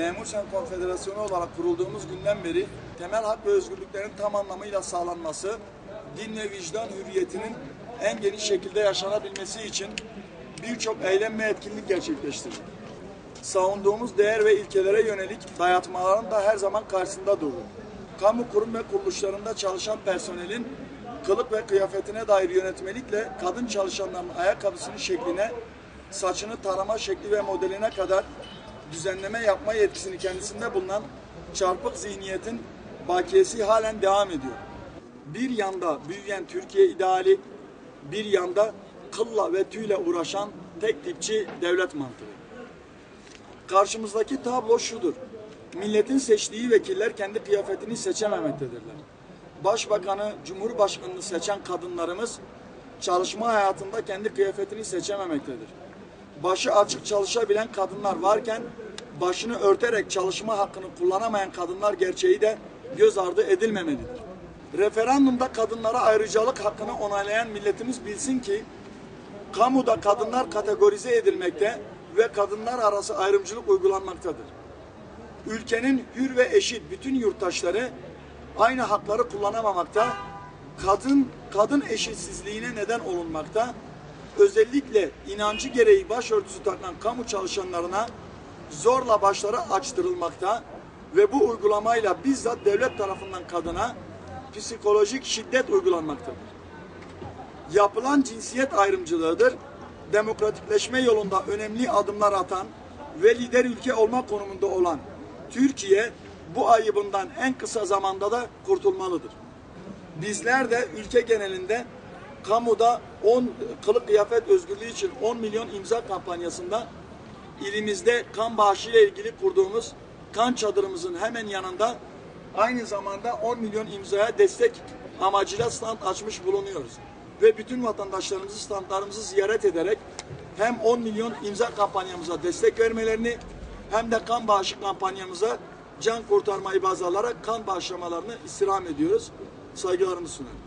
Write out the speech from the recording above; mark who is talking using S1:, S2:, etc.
S1: Memur Sen Konfederasyonu olarak kurulduğumuz günden beri temel hak ve özgürlüklerin tam anlamıyla sağlanması, din ve vicdan hürriyetinin en geniş şekilde yaşanabilmesi için birçok eylem ve etkinlik gerçekleştirdik. Savunduğumuz değer ve ilkelere yönelik dayatmaların da her zaman karşısında durduk. Kamu kurum ve kuruluşlarında çalışan personelin kılık ve kıyafetine dair yönetmelikle kadın çalışanların ayakkabısının şekline, saçını tarama şekli ve modeline kadar düzenleme yapma yetkisini kendisinde bulunan çarpık zihniyetin bakiyesi halen devam ediyor. Bir yanda büyüyen Türkiye ideali, bir yanda kılla ve tüyle uğraşan tek tipçi devlet mantığı. Karşımızdaki tablo şudur: milletin seçtiği vekiller kendi kıyafetini seçememektedirler. Başbakanı, Cumhurbaşkanını seçen kadınlarımız çalışma hayatında kendi kıyafetini seçememektedir. Başı açık çalışabilen kadınlar varken başını örterek çalışma hakkını kullanamayan kadınlar gerçeği de göz ardı edilmemelidir. Referandumda kadınlara ayrıcalık hakkını onaylayan milletimiz bilsin ki kamuda kadınlar kategorize edilmekte ve kadınlar arası ayrımcılık uygulanmaktadır. Ülkenin hür ve eşit bütün yurttaşları aynı hakları kullanamamakta, kadın eşitsizliğine neden olunmakta, özellikle inancı gereği başörtüsü takılan kamu çalışanlarına zorla başları açtırılmakta ve bu uygulamayla bizzat devlet tarafından kadına psikolojik şiddet uygulanmaktadır. Yapılan cinsiyet ayrımcılığıdır. Demokratikleşme yolunda önemli adımlar atan ve lider ülke olma konumunda olan Türkiye bu ayıbından en kısa zamanda da kurtulmalıdır. Bizler de ülke genelinde kamuda kılık kıyafet özgürlüğü için 10 milyon imza kampanyasında ilimizde kan bağışı ile ilgili kurduğumuz kan çadırımızın hemen yanında aynı zamanda 10 milyon imzaya destek amacıyla stand açmış bulunuyoruz. Ve bütün vatandaşlarımızı standlarımızı ziyaret ederek hem 10 milyon imza kampanyamıza destek vermelerini hem de kan bağışı kampanyamıza can kurtarmayı baz alarak kan bağışlamalarını istirham ediyoruz. Saygılarımı sunuyorum.